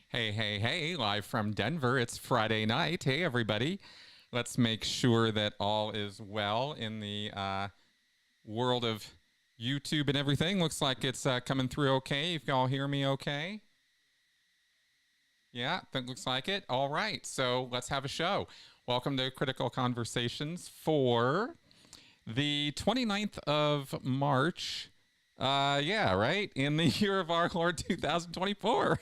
Hey, hey, hey, live from Denver. It's Friday night. Hey, everybody. Let's make sure that all is well in the world of YouTube and everything. Looks like it's coming through okay. If y'all hear me okay. Yeah, that looks like it. All right. So let's have a show. Welcome to Critical Conversations for the 29th of March. Yeah, right? In the year of our Lord 2024.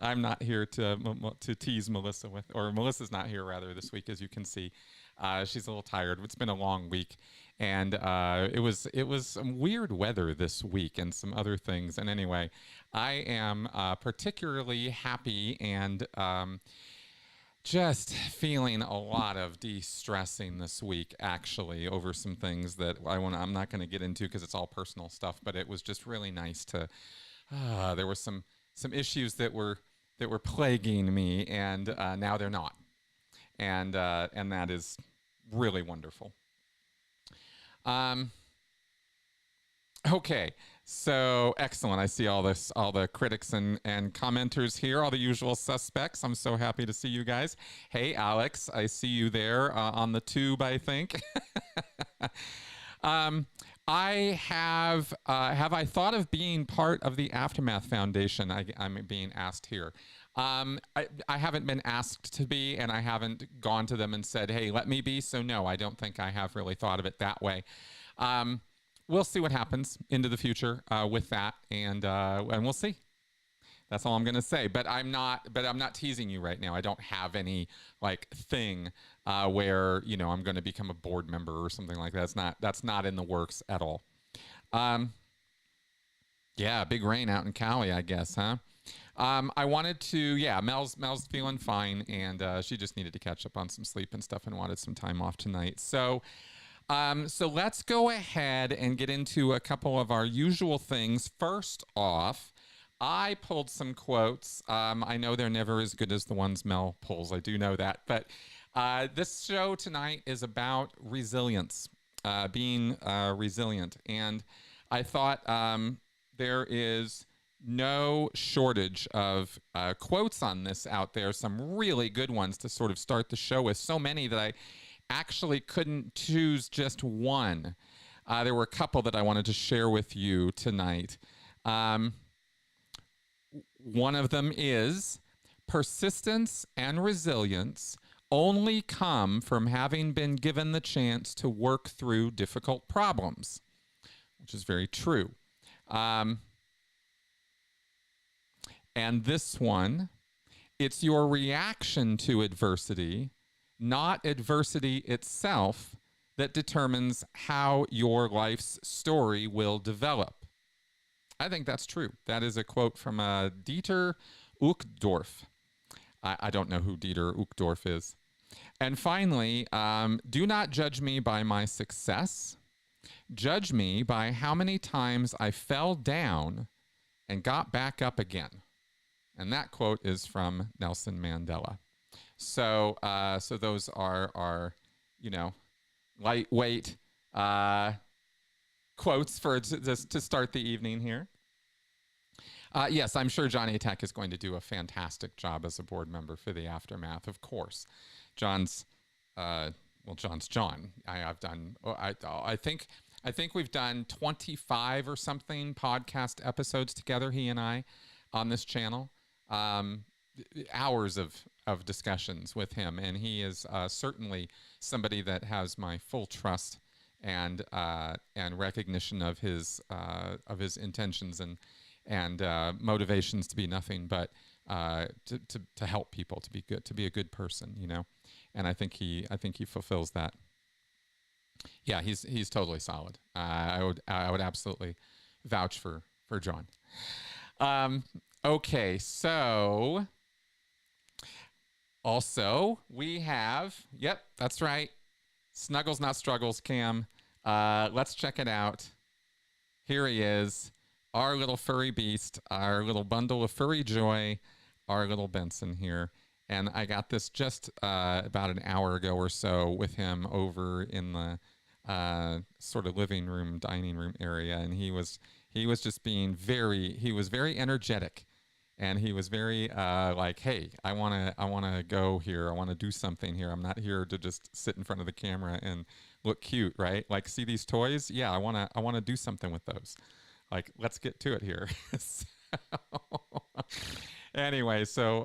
I'm not here to tease Melissa with, or Melissa's not here rather this week, as you can see. She's a little tired. It's been a long week, and it was some weird weather this week and some other things. And anyway, I am particularly happy and just feeling a lot of de-stressing this week, actually, over some things that I'm not going to get into because it's all personal stuff. But it was just really nice to. There were some issues that were plaguing me, and now they're not, and that is really wonderful. Okay, so excellent. I see all the critics and commenters here, all the usual suspects. I'm so happy to see you guys. Hey, Alex, I see you there on the tube, I think. I have I thought of being part of the Aftermath Foundation? I'm being asked here. I haven't been asked to be, and I haven't gone to them and said, hey, let me be. So no, I don't think I have really thought of it that way. We'll see what happens into the future with that, and we'll see. That's all I'm going to say. But I'm not teasing you right now. I don't have any like thing where I'm going to become a board member or something like that. That's not in the works at all. Yeah, big rain out in Cali, I guess, huh? I wanted to, yeah, Mel's feeling fine, and she just needed to catch up on some sleep and stuff, and wanted some time off tonight. So let's go ahead and get into a couple of our usual things. First off, I pulled some quotes. I know they're never as good as the ones Mel pulls. I do know that. But this show tonight is about resilience, being resilient. And I thought there is no shortage of quotes on this out there, some really good ones to sort of start the show with. So many that I actually couldn't choose just one. There were a couple that I wanted to share with you tonight. One of them is persistence and resilience only come from having been given the chance to work through difficult problems, which is very true. And this one, it's your reaction to adversity, not adversity itself, that determines how your life's story will develop. I think that's true. That is a quote from Dieter Uchtdorf. I don't know who Dieter Uchtdorf is. And finally, do not judge me by my success. Judge me by how many times I fell down and got back up again. And that quote is from Nelson Mandela. So those are lightweight quotes for to start the evening here. Yes, I'm sure Johnny Attack is going to do a fantastic job as a board member for the Aftermath, of course. John's John. I think we've done 25 or something podcast episodes together, he and I, on this channel. Hours of discussions with him, and he is certainly somebody that has my full trust and recognition of his intentions and motivations to be nothing but to help people, to be a good person, and I think he fulfills that. Yeah, he's totally solid. I would absolutely vouch for John. Okay, so also we have, yep, that's right, Snuggles Not Struggles Cam. Let's check it out. Here he is, our little furry beast, our little bundle of furry joy, our little Benson here. And I got this just about an hour ago or so with him over in the sort of living room, dining room area, and he was just being very energetic and he was very like, "Hey, I wanna go here. I want to do something here. I'm not here to just sit in front of the camera and look cute, right? Like, see these toys? Yeah, I wanna do something with those. Like, let's get to it here." So, anyway, so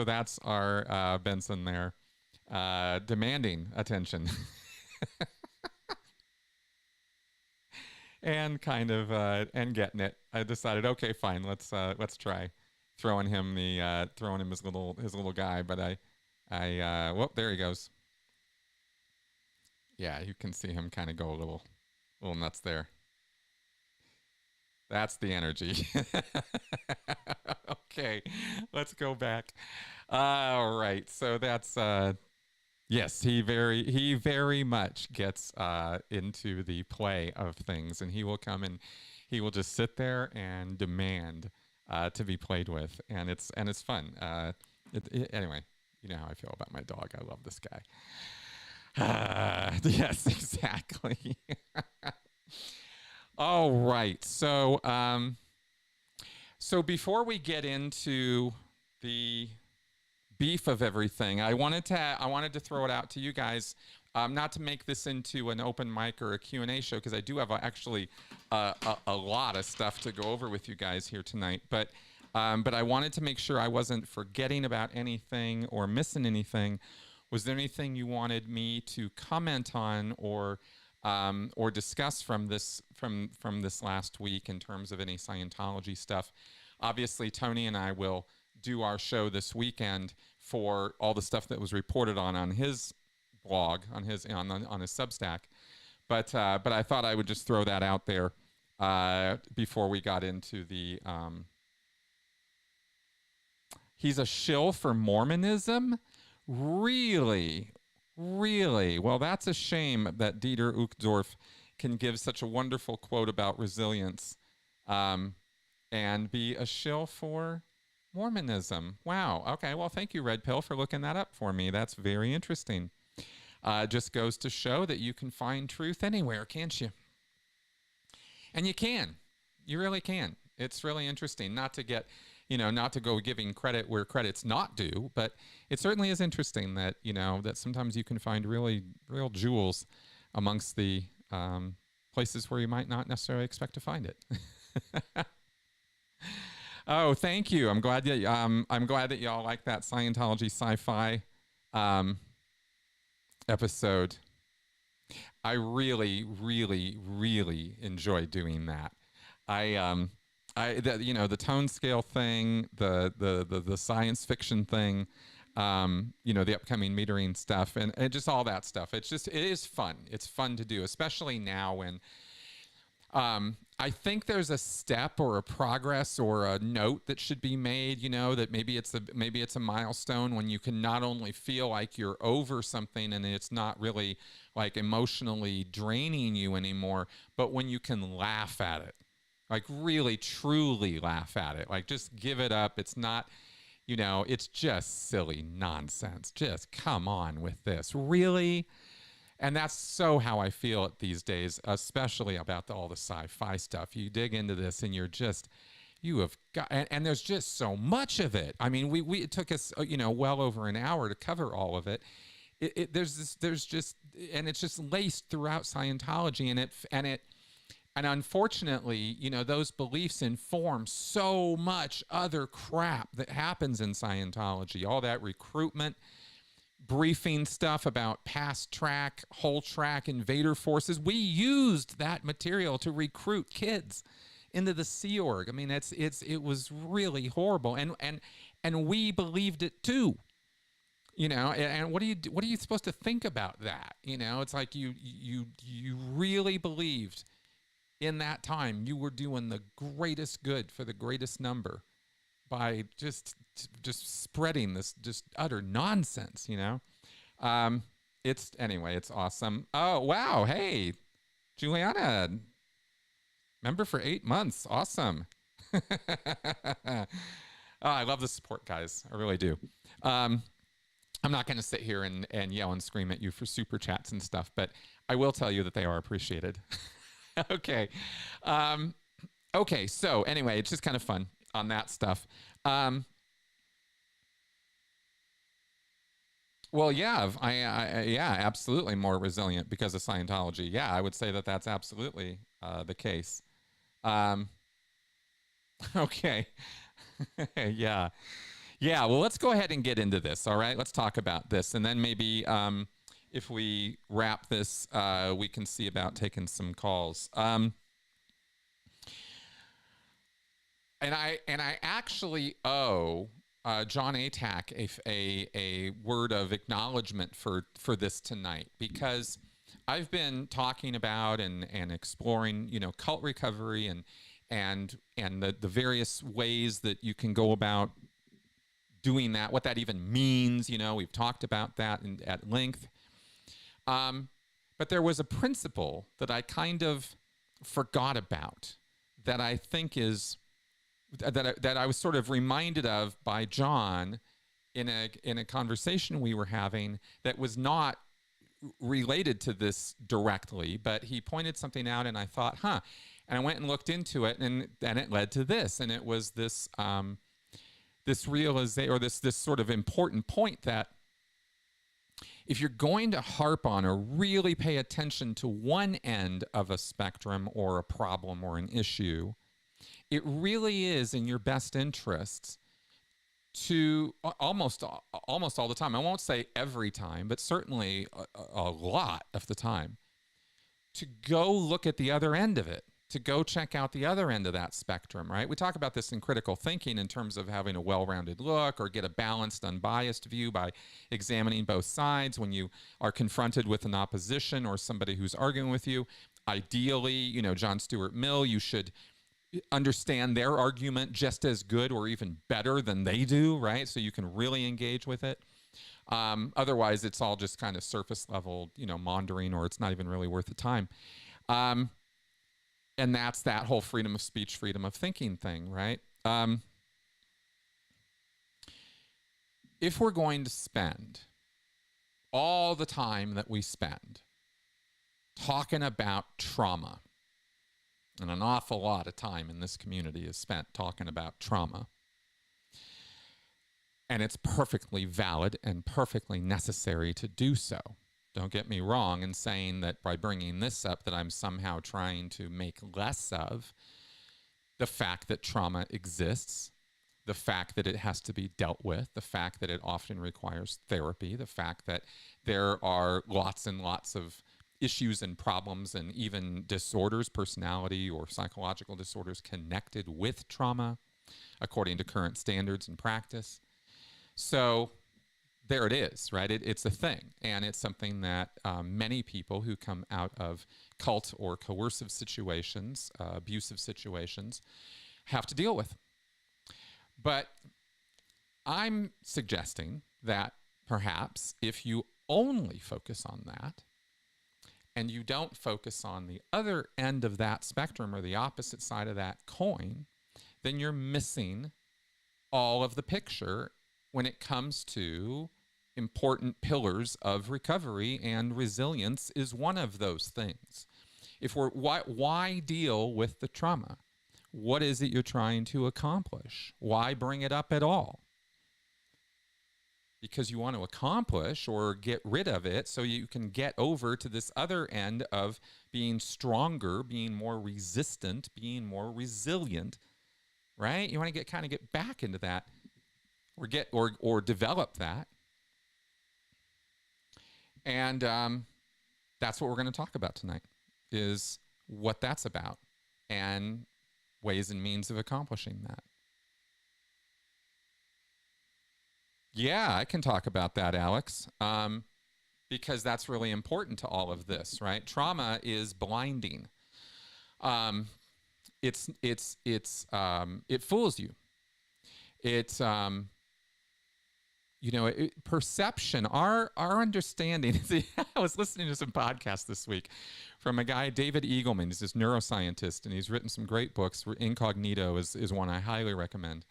that's our Benson there, demanding attention. And kind of and getting it. I decided, okay, fine, let's try throwing him his little guy. But whoop, there he goes. Yeah, you can see him kind of go a little nuts there. That's the energy. Okay, let's go back. All right, so that's yes, he very much gets into the play of things, and he will come and he will just sit there and demand to be played with, and it's fun. Anyway, you know how I feel about my dog. I love this guy. Yes, exactly. All right, so before we get into the beef of everything, I wanted to throw it out to you guys, not to make this into an open mic or a Q&A show, because I do have actually a lot of stuff to go over with you guys here tonight. But I wanted to make sure I wasn't forgetting about anything or missing anything. Was there anything you wanted me to comment on or discuss from this last week in terms of any Scientology stuff? Obviously, Tony and I will do our show this weekend for all the stuff that was reported on his blog, on his Substack. But I thought I would just throw that out there before we got into the. He's a shill for Mormonism? Really? Really? Well, that's a shame that Dieter Uchtdorf can give such a wonderful quote about resilience and be a shill for Mormonism. Wow. Okay. Well, thank you, Red Pill, for looking that up for me. That's very interesting. Just goes to show that you can find truth anywhere, can't you? And you can. You really can. It's really interesting. Not to go giving credit where credit's not due, but it certainly is interesting that, that sometimes you can find really real jewels amongst the places where you might not necessarily expect to find it. Oh, thank you. I'm glad that y'all like that Scientology sci-fi episode. I really, really, really enjoy doing that. The tone scale thing, the science fiction thing, the upcoming metering stuff, and just all that stuff. It is fun. It's fun to do, especially now when. I think there's a step or a progress or a note that should be made, that maybe it's a milestone when you can not only feel like you're over something and it's not really like emotionally draining you anymore, but when you can laugh at it, like really truly laugh at it, like just give it up. It's not, it's just silly nonsense. Just come on with this. Really? And that's so how I feel these days, especially about all the sci-fi stuff. You dig into this and you have got, and there's just so much of it. I mean, it took us, well over an hour to cover all of it. There's just, and it's just laced throughout Scientology, and unfortunately, those beliefs inform so much other crap that happens in Scientology. All that recruitment, briefing stuff about past track, whole track, invader forces. We used that material to recruit kids into the Sea Org. I mean, it was really horrible, and we believed it too. And what are you supposed to think about that? It's like you really believed in that time you were doing the greatest good for the greatest number by just spreading this just utter nonsense, it's awesome. Oh, wow. Hey, Juliana, member for 8 months. Awesome. Oh, I love the support, guys. I really do. I'm not going to sit here and yell and scream at you for super chats and stuff, but I will tell you that they are appreciated. Okay. Okay. So anyway, it's just kind of fun. on that stuff. Um, well, yeah, yeah, absolutely more resilient because of Scientology. Yeah, I would say that that's absolutely the case. Um, okay. Yeah. Yeah. Well, let's go ahead and get into this. All right. Let's talk about this. And then maybe if we wrap this, we can see about taking some calls. And I actually owe John Atack a word of acknowledgement for this tonight, because I've been talking about and exploring, cult recovery and the various ways that you can go about doing that, what that even means. We've talked about that at length. But there was a principle that I kind of forgot about that I think is that I was sort of reminded of by John in a conversation we were having that was not related to this directly, but he pointed something out, and I thought, huh. And I went and looked into it, and it led to this, and it was this this realization, or this sort of important point, that if you're going to harp on or really pay attention to one end of a spectrum or a problem or an issue, it really is in your best interests to almost all the time, I won't say every time, but certainly a lot of the time, to go look at the other end of it, to go check out the other end of that spectrum, right? We talk about this in critical thinking in terms of having a well-rounded look or get a balanced, unbiased view by examining both sides. When you are confronted with an opposition or somebody who's arguing with you, ideally, John Stuart Mill, you should understand their argument just as good or even better than they do, right? So you can really engage with it. Otherwise, it's all just kind of surface level, maundering, or it's not even really worth the time. And that's that whole freedom of speech, freedom of thinking thing, right? If we're going to spend all the time that we spend talking about trauma, and an awful lot of time in this community is spent talking about trauma, and it's perfectly valid and perfectly necessary to do so. Don't get me wrong in saying that by bringing this up that I'm somehow trying to make less of the fact that trauma exists, the fact that it has to be dealt with, the fact that it often requires therapy, the fact that there are lots and lots of issues and problems and even disorders, personality or psychological disorders connected with trauma, according to current standards and practice. So there it is, right? It's a thing, and it's something that many people who come out of cult or coercive situations, abusive situations, have to deal with. But I'm suggesting that perhaps if you only focus on that, and you don't focus on the other end of that spectrum or the opposite side of that coin, then you're missing all of the picture when it comes to important pillars of recovery, and resilience is one of those things. Why deal with the trauma? What is it you're trying to accomplish? Why bring it up at all? Because you want to accomplish or get rid of it so you can get over to this other end of being stronger, being more resistant, being more resilient, right? You want to get back into that, or develop that. And that's what we're going to talk about tonight, is what that's about and ways and means of accomplishing that. Yeah, I can talk about that, Alex, because that's really important to all of this, right? Trauma is blinding. It fools you. It's perception, our understanding. I was listening to some podcasts this week from a guy, David Eagleman. He's this neuroscientist, and he's written some great books. Incognito is one I highly recommend.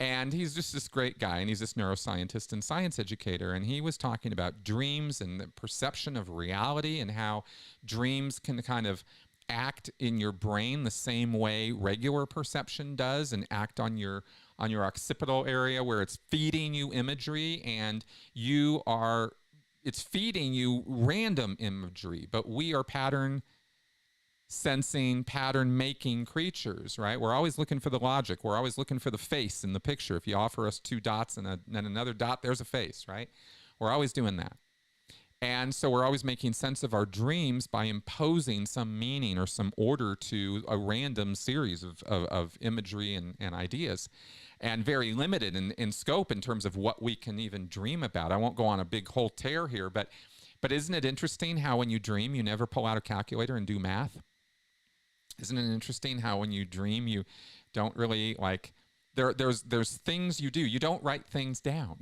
And he's just this great guy, and he's this neuroscientist and science educator, and he was talking about dreams and the perception of reality and how dreams can kind of act in your brain the same way regular perception does, and act on your occipital area where it's feeding you imagery, and it's feeding you random imagery. But we are pattern sensing, pattern making creatures, right? We're always looking for the logic. We're always looking for the face in the picture. If you offer us two dots and then another dot, there's a face, right? We're always doing that. And so we're always making sense of our dreams by imposing some meaning or some order to a random series of imagery and ideas, and very limited in scope in terms of what we can even dream about. I won't go on a big whole tear here, but isn't it interesting how when you dream, you never pull out a calculator and do math? Isn't it interesting how when you dream, you don't really like, there's things you do. You don't write things down.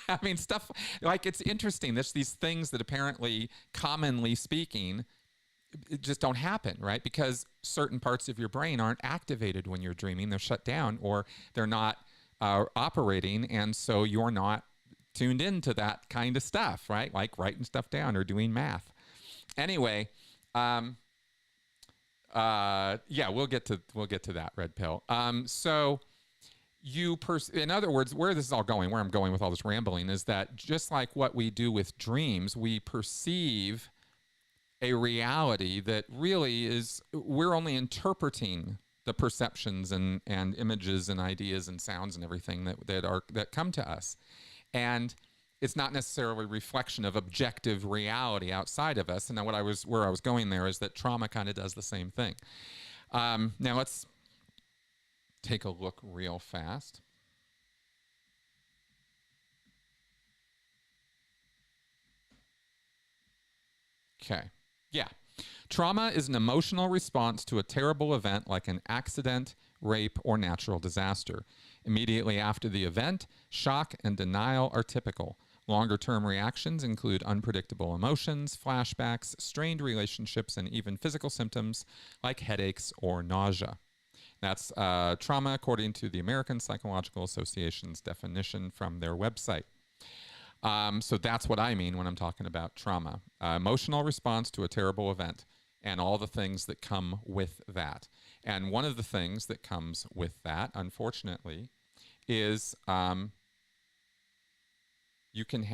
I mean, stuff like, it's interesting. There's these things that apparently, commonly speaking, it just don't happen, right? Because certain parts of your brain aren't activated when you're dreaming. They're shut down, or they're not operating, and so you're not tuned into that kind of stuff, right? Like writing stuff down or doing math. Anyway, yeah, we'll get to that, red pill. So in other words, where this is all going, where I'm going with all this rambling, is that just like what we do with dreams, we perceive a reality that really is, we're only interpreting the perceptions and images and ideas and sounds and everything that come to us. And it's not necessarily a reflection of objective reality outside of us. And then where I was going there is that trauma kind of does the same thing. Now let's take a look real fast. Okay. Yeah. Trauma is an emotional response to a terrible event like an accident, rape, or natural disaster. Immediately after the event, shock and denial are typical. Longer-term reactions include unpredictable emotions, flashbacks, strained relationships, and even physical symptoms like headaches or nausea. That's trauma according to the American Psychological Association's definition from their website. So that's what I mean when I'm talking about trauma. Emotional response to a terrible event and all the things that come with that. And one of the things that comes with that, unfortunately, is you can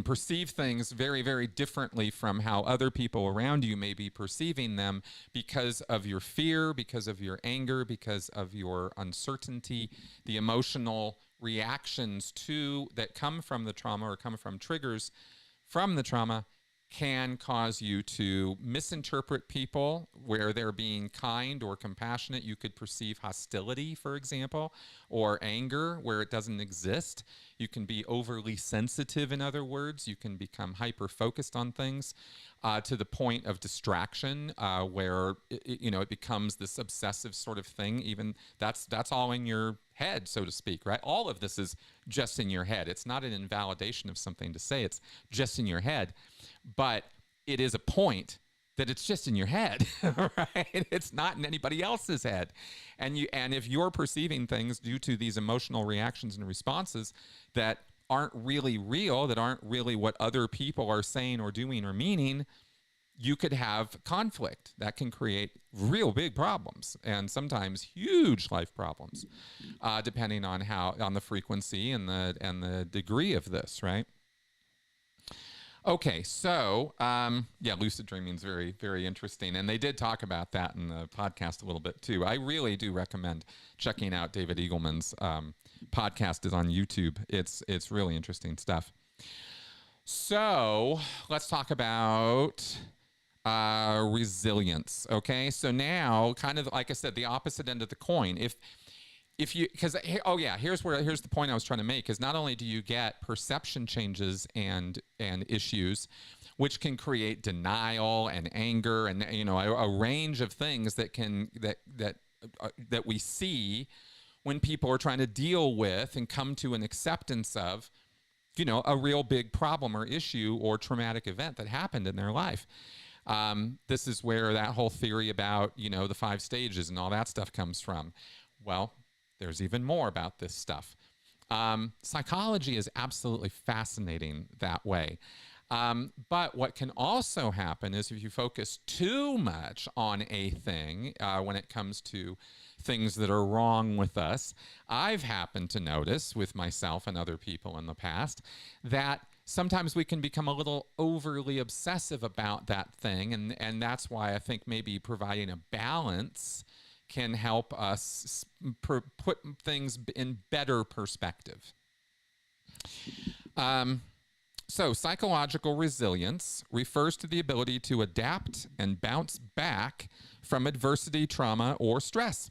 perceive things very, very differently from how other people around you may be perceiving them, because of your fear, because of your anger, because of your uncertainty. The emotional reactions that come from the trauma, or come from triggers from the trauma, can cause you to misinterpret people where they're being kind or compassionate. You could perceive hostility, for example, or anger where it doesn't exist. You can be overly sensitive, in other words. You can become hyper-focused on things to the point of distraction, where it becomes this obsessive sort of thing. Even that's all in your head, so to speak, right? All of this is just in your head. It's not an invalidation of something to say. It's just in your head. But it is a point that it's just in your head, right? It's not in anybody else's head. And if you're perceiving things due to these emotional reactions and responses that aren't really real, that aren't really what other people are saying or doing or meaning, you could have conflict that can create real big problems, and sometimes huge life problems, depending on the frequency and the degree of this, right? Okay, so yeah, lucid dreaming is very, very interesting, and they did talk about that in the podcast a little bit too. I really do recommend checking out David Eagleman's podcast. Is on YouTube. It's really interesting stuff. So let's talk about resilience. Okay, so now, kind of like I said, the opposite end of the coin. If you, because, oh yeah, here's the point I was trying to make, is not only do you get perception changes and issues, which can create denial and anger and a range of things that we see when people are trying to deal with and come to an acceptance of a real big problem or issue or traumatic event that happened in their life. This is where that whole theory about the 5 stages and all that stuff comes from. Well, there's even more about this stuff. Psychology is absolutely fascinating that way. But what can also happen is if you focus too much on a thing when it comes to things that are wrong with us, I've happened to notice with myself and other people in the past that sometimes we can become a little overly obsessive about that thing. And that's why I think maybe providing a balance can help us put things in better perspective. So psychological resilience refers to the ability to adapt and bounce back from adversity, trauma, or stress.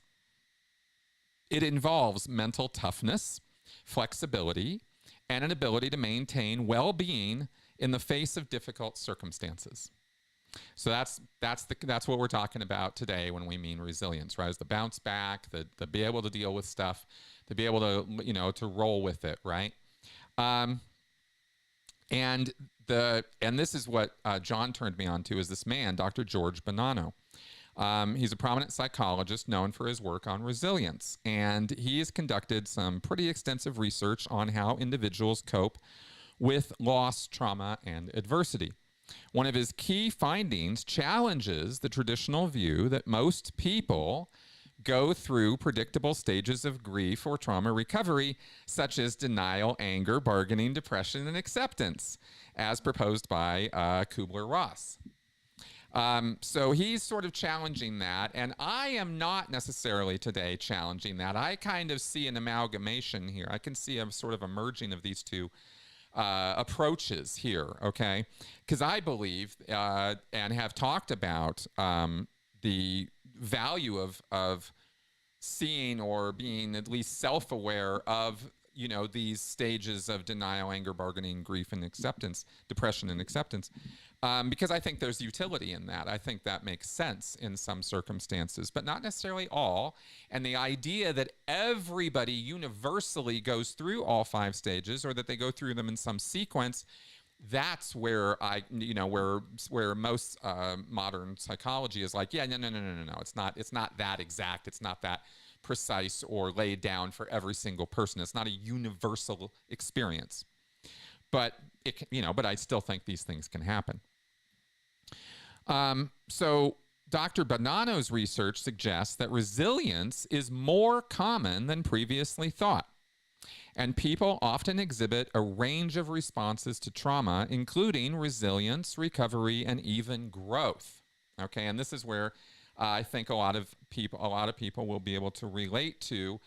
It involves mental toughness, flexibility, and an ability to maintain well-being in the face of difficult circumstances. So that's what we're talking about today when we mean resilience, right? Is the bounce back, the be able to deal with stuff, to be able to to roll with it, right? And this is what John turned me on to, is this man, Dr. George Bonanno. He's a prominent psychologist known for his work on resilience, and he has conducted some pretty extensive research on how individuals cope with loss, trauma, and adversity. One of his key findings challenges the traditional view that most people go through predictable stages of grief or trauma recovery, such as denial, anger, bargaining, depression, and acceptance, as proposed by Kubler-Ross. So he's sort of challenging that, and I am not necessarily today challenging that. I kind of see an amalgamation here. I can see a sort of a merging of these two approaches here, okay? Because I believe and have talked about the value of seeing or being at least self-aware of these stages of denial, anger, bargaining, grief, and acceptance, depression and acceptance, because I think there's utility in that. I think that makes sense in some circumstances, but not necessarily all. And the idea that everybody universally goes through all 5 stages, or that they go through them in some sequence, that's where where most modern psychology is like, yeah, no. It's not that exact. It's not that precise or laid down for every single person. It's not a universal experience. But but I still think these things can happen. So Dr. Bonanno's research suggests that resilience is more common than previously thought. And people often exhibit a range of responses to trauma, including resilience, recovery, and even growth. Okay, and this is where I think a lot of people will be able to relate to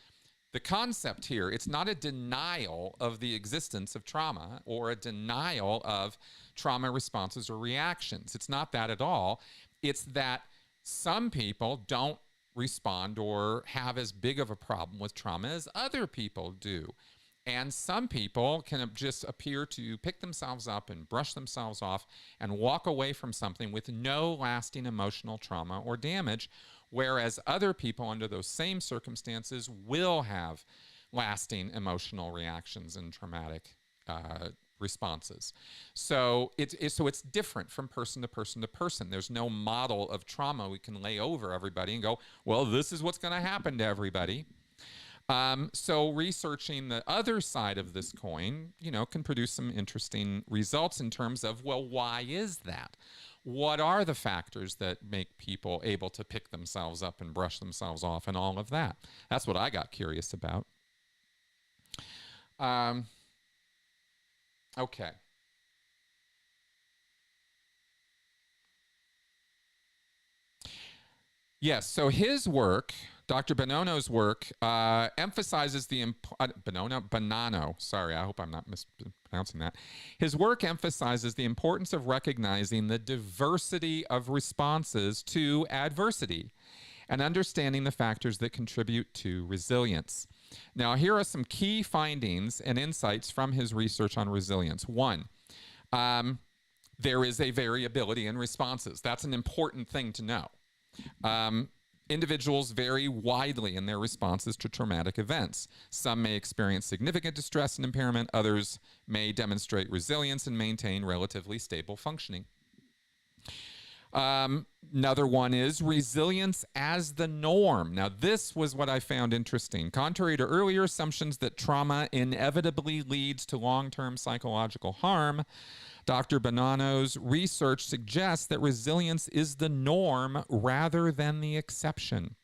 the concept here. It's not a denial of the existence of trauma or a denial of trauma responses or reactions. It's not that at all. It's that some people don't respond or have as big of a problem with trauma as other people do. And some people can just appear to pick themselves up and brush themselves off and walk away from something with no lasting emotional trauma or damage, whereas other people under those same circumstances will have lasting emotional reactions and traumatic responses. So it's different from person to person to person. There's no model of trauma we can lay over everybody and go, well, this is what's going to happen to everybody. So researching the other side of this coin, can produce some interesting results in terms of, well, why is that? What are the factors that make people able to pick themselves up and brush themselves off and all of that? That's what I got curious about. Okay. Yes, so his work, Dr. Bonanno's work, emphasizes the Bonanno, sorry, I hope I'm not mispronouncing that. His work emphasizes the importance of recognizing the diversity of responses to adversity and understanding the factors that contribute to resilience. Now, here are some key findings and insights from his research on resilience. 1, there is a variability in responses. That's an important thing to know. Individuals vary widely in their responses to traumatic events. Some may experience significant distress and impairment. Others may demonstrate resilience and maintain relatively stable functioning. Another one is resilience as the norm. Now, this was what I found interesting. Contrary to earlier assumptions that trauma inevitably leads to long-term psychological harm, Dr. Bonanno's research suggests that resilience is the norm rather than the exception.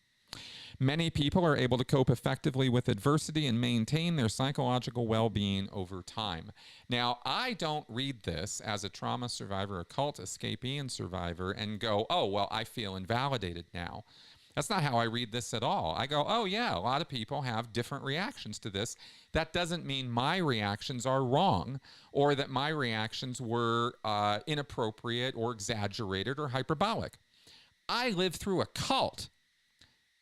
Many people are able to cope effectively with adversity and maintain their psychological well-being over time. Now, I don't read this as a trauma survivor, a cult escapee and survivor, and go, oh, well, I feel invalidated now. That's not how I read this at all. I go, oh, yeah, a lot of people have different reactions to this. That doesn't mean my reactions are wrong or that my reactions were inappropriate or exaggerated or hyperbolic. I lived through a cult.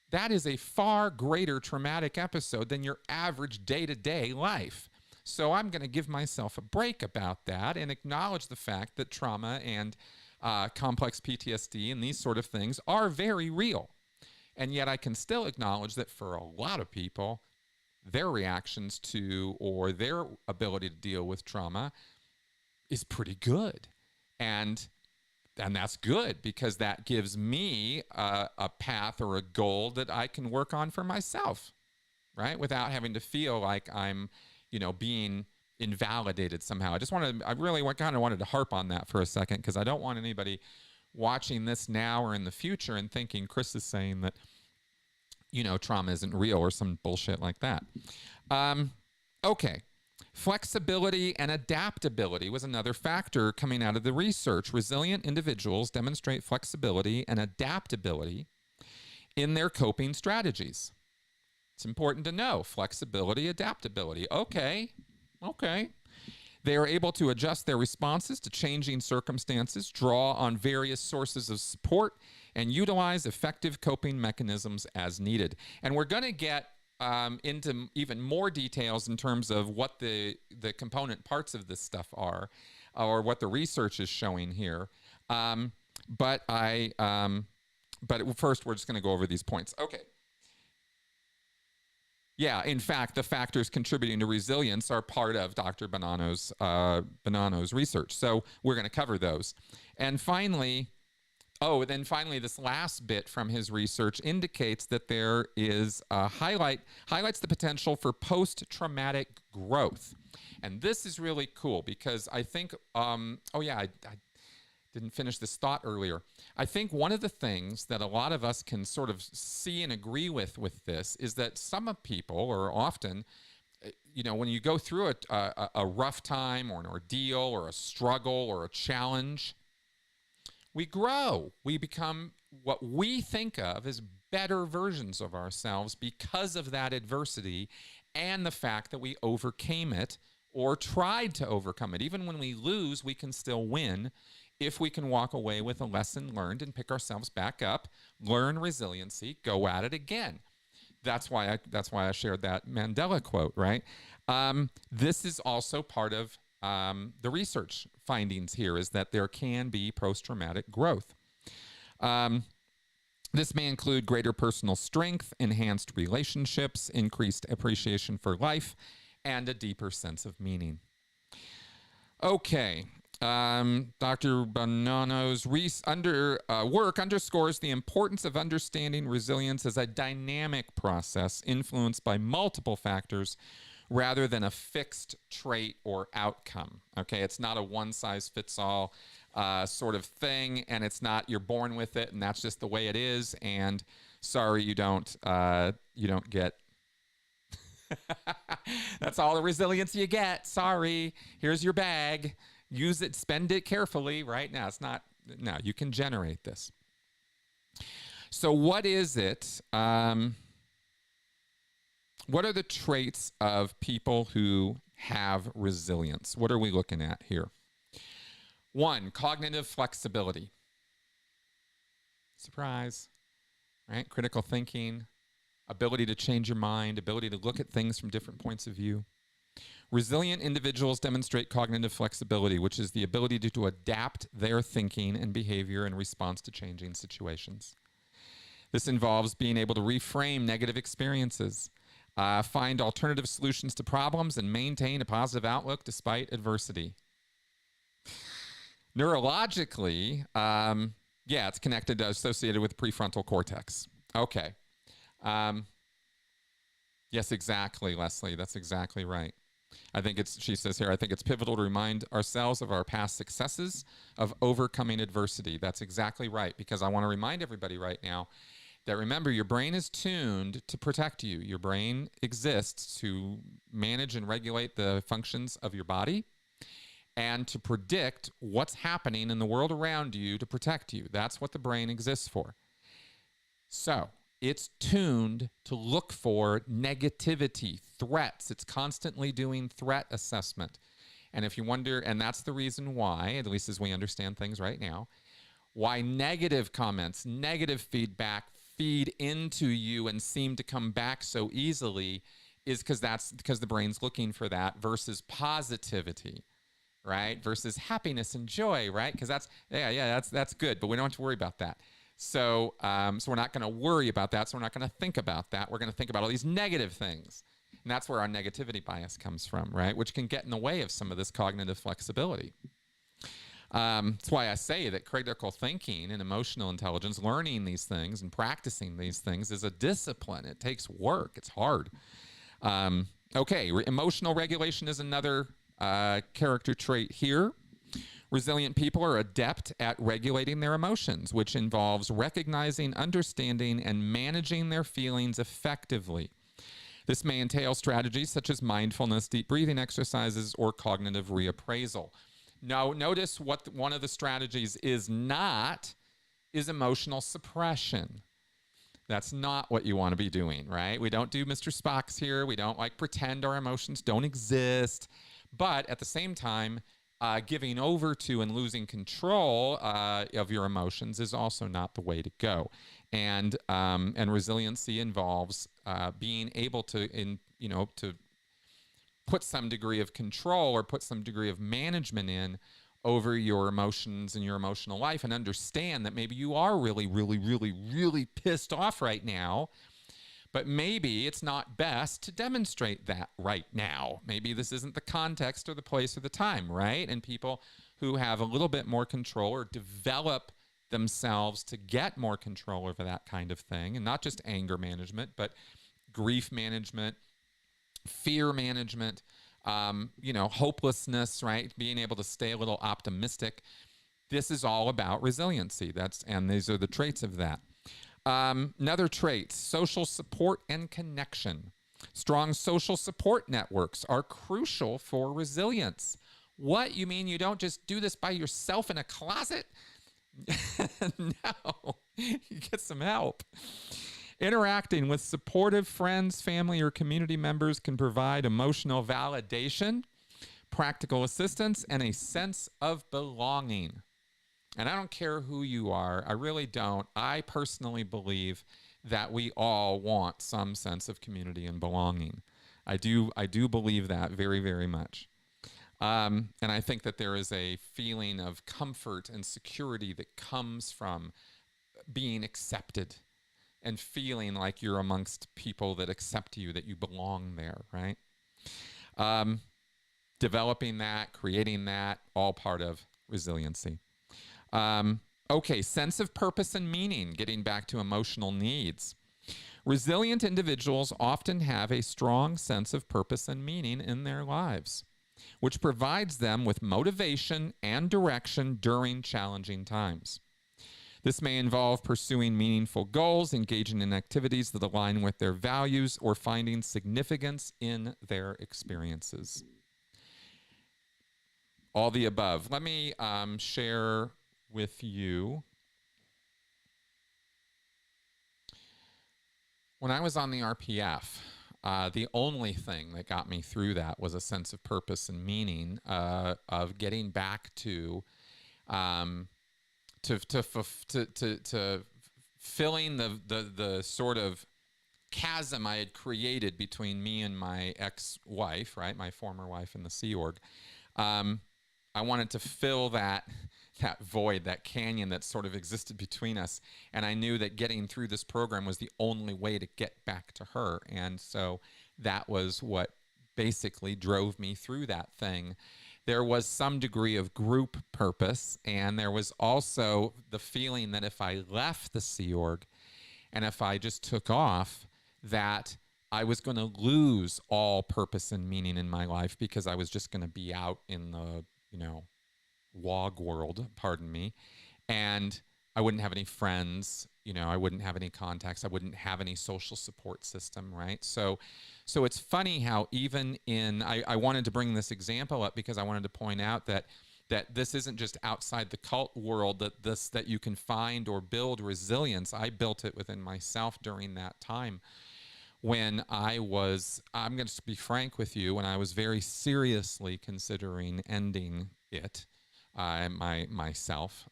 That is a far greater traumatic episode than your average day-to-day life. So I'm going to give myself a break about that and acknowledge the fact that trauma and complex PTSD and these sort of things are very real. And yet I can still acknowledge that for a lot of people, their reactions to or their ability to deal with trauma is pretty good. And that's good because that gives me a path or a goal that I can work on for myself, right? Without having to feel like I'm, being invalidated somehow. I really kind of wanted to harp on that for a second because I don't want anybody watching this now or in the future and thinking Chris is saying that, trauma isn't real or some bullshit like that. Okay. Flexibility and adaptability was another factor coming out of the research. Resilient individuals demonstrate flexibility and adaptability in their coping strategies. It's important to know flexibility, adaptability. Okay. They are able to adjust their responses to changing circumstances, draw on various sources of support, and utilize effective coping mechanisms as needed. And we're going to get into even more details in terms of what the component parts of this stuff are, or what the research is showing here. But first, we're just going to go over these points. Okay. Yeah, in fact, the factors contributing to resilience are part of Dr. Bonanno's research. So we're going to cover those. And finally, this last bit from his research indicates that there is highlights the potential for post-traumatic growth. And this is really cool because I think, I didn't finish this thought earlier. I think one of the things that a lot of us can sort of see and agree with this is that some people, or often, when you go through a rough time or an ordeal or a struggle or a challenge, we grow. We become what we think of as better versions of ourselves because of that adversity and the fact that we overcame it or tried to overcome it. Even when we lose, we can still win if we can walk away with a lesson learned and pick ourselves back up, learn resiliency, go at it again. That's why I shared that Mandela quote, right? This is also part of the research findings here, is that there can be post-traumatic growth. This may include greater personal strength, enhanced relationships, increased appreciation for life, and a deeper sense of meaning. Okay. Dr. Bonanno's work underscores the importance of understanding resilience as a dynamic process influenced by multiple factors rather than a fixed trait or outcome. Okay, it's not a one-size-fits-all sort of thing, and it's not you're born with it and that's just the way it is. And sorry, you don't get. That's all the resilience you get. Sorry, here's your bag. Use it, spend it carefully, right? Now, you can generate this. So what is it? What are the traits of people who have resilience? What are we looking at here? 1, cognitive flexibility. Surprise, right? Critical thinking, ability to change your mind, ability to look at things from different points of view. Resilient individuals demonstrate cognitive flexibility, which is the ability to adapt their thinking and behavior in response to changing situations. This involves being able to reframe negative experiences, find alternative solutions to problems, and maintain a positive outlook despite adversity. Neurologically, Yeah, it's connected, associated with prefrontal cortex. Okay. Um, yes, exactly, Leslie. That's exactly right. I think it's, she says here, I think it's pivotal to remind ourselves of our past successes, of overcoming adversity. That's exactly right, because I want to remind everybody right now that, remember, your brain is tuned to protect you. Your brain exists to manage and regulate the functions of your body and to predict what's happening in the world around you to protect you. That's what the brain exists for. So it's tuned to look for negativity, threats. It's constantly doing threat assessment. And if you wonder, and that's the reason why, at least as we understand things right now, why negative comments, negative feedback feed into you and seem to come back so easily, is because the brain's looking for that, versus positivity, right? Versus happiness and joy, right? Because that's good, but we don't have to worry about that. So we're not going to worry about that. So we're not going to think about that. We're going to think about all these negative things. And that's where our negativity bias comes from, right? Which can get in the way of some of this cognitive flexibility. That's why I say that critical thinking and emotional intelligence, learning these things and practicing these things, is a discipline. It takes work. It's hard. Okay, emotional regulation is another character trait here. Resilient people are adept at regulating their emotions, which involves recognizing, understanding, and managing their feelings effectively. This may entail strategies such as mindfulness, deep breathing exercises, or cognitive reappraisal. Now, notice what one of the strategies is not is emotional suppression. That's not what you want to be doing, right? We don't do Mr. Spock's here. We don't like pretend our emotions don't exist. But at the same time, giving over to and losing control of your emotions is also not the way to go. And resiliency involves being able to, to put some degree of control or put some degree of management in over your emotions and your emotional life, and understand that maybe you are really, really, really, really pissed off right now, but maybe it's not best to demonstrate that right now. Maybe this isn't the context or the place or the time, right? And people who have a little bit more control or develop themselves to get more control over that kind of thing, and not just anger management, but grief management, fear management, hopelessness, right? Being able to stay a little optimistic. This is all about resiliency. And these are the traits of that. Another trait, social support and connection. Strong social support networks are crucial for resilience. What? You mean you don't just do this by yourself in a closet? No, you get some help. Interacting with supportive friends, family, or community members can provide emotional validation, practical assistance, and a sense of belonging. And I don't care who you are. I really don't. I personally believe that we all want some sense of community and belonging. I do believe that very, very much. And I think that there is a feeling of comfort and security that comes from being accepted and feeling like you're amongst people that accept you, that you belong there, right? Developing that, creating that, all part of resiliency. Okay, sense of purpose and meaning, getting back to emotional needs. Resilient individuals often have a strong sense of purpose and meaning in their lives, which provides them with motivation and direction during challenging times. This may involve pursuing meaningful goals, engaging in activities that align with their values, or finding significance in their experiences. All the above. Let me share with you. When I was on the RPF, the only thing that got me through that was a sense of purpose and meaning of getting back to filling the sort of chasm I had created between me and my ex-wife, right, my former wife in the Sea Org. I wanted to fill that void, that canyon that sort of existed between us, and I knew that getting through this program was the only way to get back to her. And so that was what basically drove me through that thing there was some degree of group purpose, and there was also the feeling that if I left the Sea Org and if I just took off, that I was going to lose all purpose and meaning in my life because I was just going to be out in the, wog world, pardon me, and I wouldn't have any friends, I wouldn't have any contacts, I wouldn't have any social support system, right? So it's funny how even I wanted to bring this example up because I wanted to point out that this isn't just outside the cult world, that you can find or build resilience. I built it within myself during that time when I'm going to be frank with you, when I was very seriously considering ending it, myself,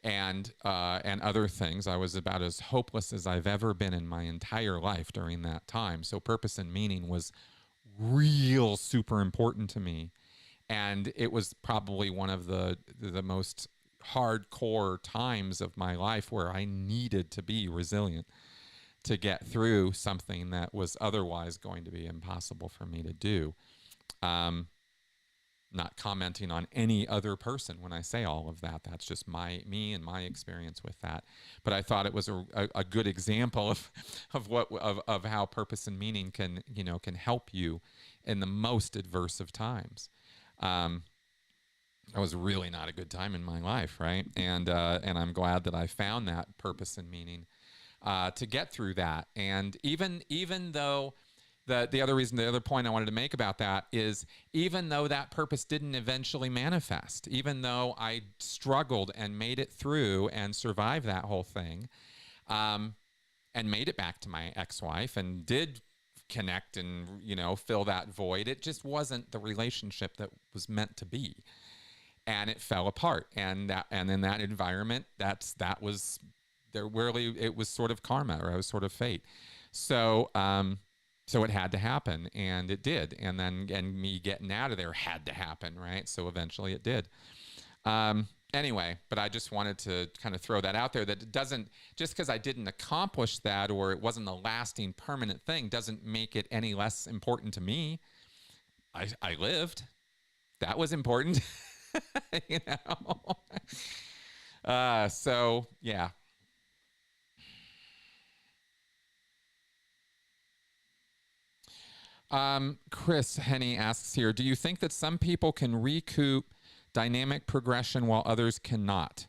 and other things. I was about as hopeless as I've ever been in my entire life during that time. So purpose and meaning was real super important to me. And it was probably one of the most hardcore times of my life where I needed to be resilient to get through something that was otherwise going to be impossible for me to do. Not commenting on any other person when I say all of that. That's just me and my experience with that. But I thought it was a good example of how purpose and meaning can help you in the most adverse of times. That was really not a good time in my life, right? And I'm glad that I found that purpose and meaning to get through that. And even though the other point I wanted to make about that is, even though that purpose didn't eventually manifest, even though I struggled and made it through and survived that whole thing, and made it back to my ex-wife and did connect and fill that void, it just wasn't the relationship that was meant to be, and it fell apart. And in that environment, it was sort of karma, or it was sort of fate. So it had to happen, and it did. And me getting out of there had to happen, right? So eventually it did. Anyway, but I just wanted to kind of throw that out there, that it doesn't, just because I didn't accomplish that, or it wasn't a lasting, permanent thing, doesn't make it any less important to me. I lived. That was important, So, yeah. Chris Henney asks here, do you think that some people can recoup dynamic progression while others cannot?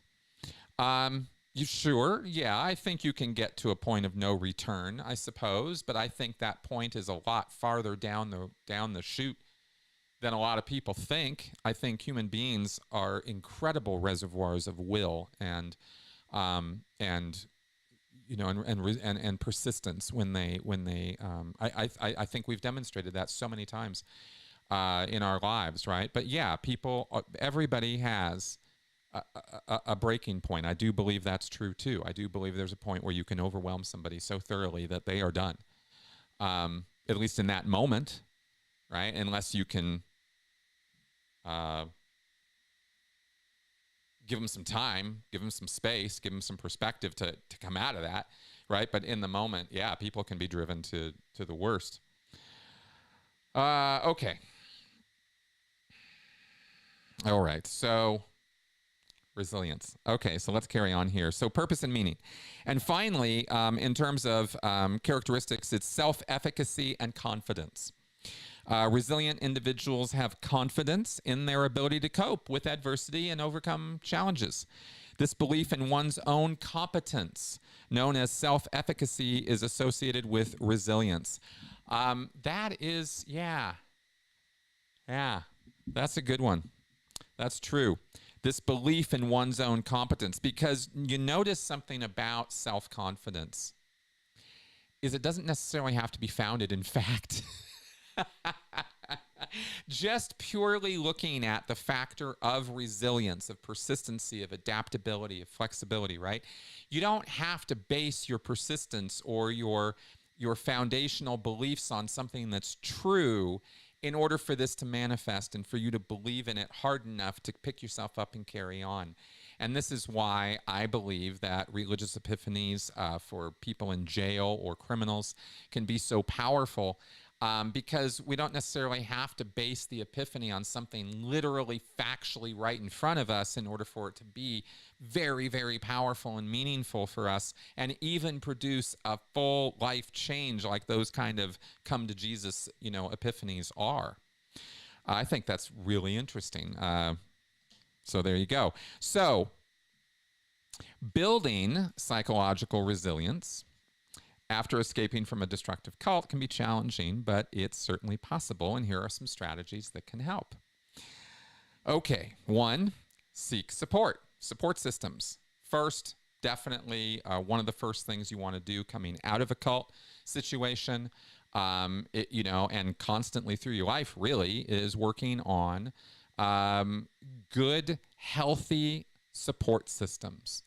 Sure, yeah, I think you can get to a point of no return, I suppose, but I think that point is a lot farther down the chute than a lot of people think. I think human beings are incredible reservoirs of will and persistence when they I think we've demonstrated that so many times in our lives, right? But yeah, everybody has a breaking point. I do believe that's true too. I do believe there's a point where you can overwhelm somebody so thoroughly that they are done, at least in that moment, right? Unless you can give them some time, give them some space, give them some perspective to come out of that, right? But in the moment, yeah, people can be driven to the worst. Okay. All right. So resilience. Okay, so let's carry on here. So purpose and meaning. And finally, in terms of characteristics, it's self-efficacy and confidence. Resilient individuals have confidence in their ability to cope with adversity and overcome challenges. This belief in one's own competence, known as self-efficacy, is associated with resilience. That is, yeah, that's a good one. That's true. This belief in one's own competence, because you notice something about self-confidence is it doesn't necessarily have to be founded in fact. Just purely looking at the factor of resilience, of persistency, of adaptability, of flexibility, right? You don't have to base your persistence or your foundational beliefs on something that's true in order for this to manifest and for you to believe in it hard enough to pick yourself up and carry on. And this is why I believe that religious epiphanies for people in jail or criminals can be so powerful. because we don't necessarily have to base the epiphany on something literally factually right in front of us in order for it to be very, very powerful and meaningful for us, and even produce a full life change like those kind of come to Jesus, epiphanies are. I think that's really interesting. So there you go. So building psychological resilience after escaping from a destructive cult can be challenging, but it's certainly possible, and here are some strategies that can help. Okay, 1, seek support systems. First, definitely one of the first things you want to do coming out of a cult situation, and constantly through your life really, is working on good, healthy support systems.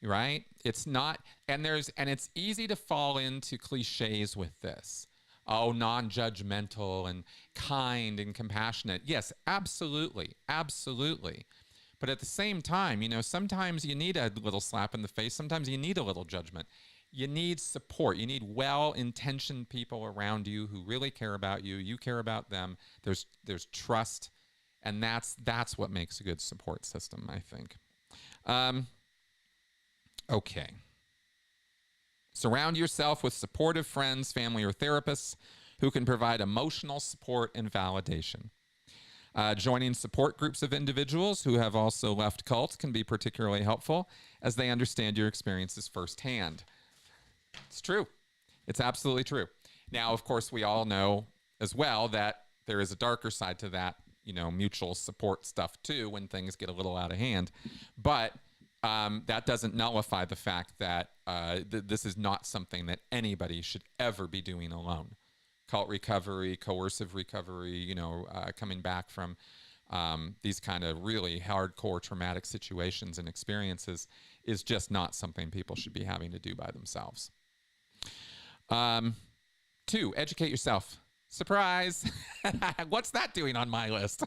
Right? It's not, and it's easy to fall into cliches with this. Oh, non-judgmental and kind and compassionate. Yes, absolutely. Absolutely. But at the same time, sometimes you need a little slap in the face. Sometimes you need a little judgment. You need support. You need well-intentioned people around you who really care about you. You care about them. There's trust, and that's what makes a good support system, I think. Okay. Surround yourself with supportive friends, family, or therapists who can provide emotional support and validation. Joining support groups of individuals who have also left cults can be particularly helpful as they understand your experiences firsthand. It's true. It's absolutely true. Now, of course, we all know as well that there is a darker side to that, mutual support stuff too, when things get a little out of hand. But that doesn't nullify the fact that this is not something that anybody should ever be doing alone. Cult recovery, coercive recovery, coming back from these kind of really hardcore traumatic situations and experiences is just not something people should be having to do by themselves. 2, educate yourself. Surprise! What's that doing on my list?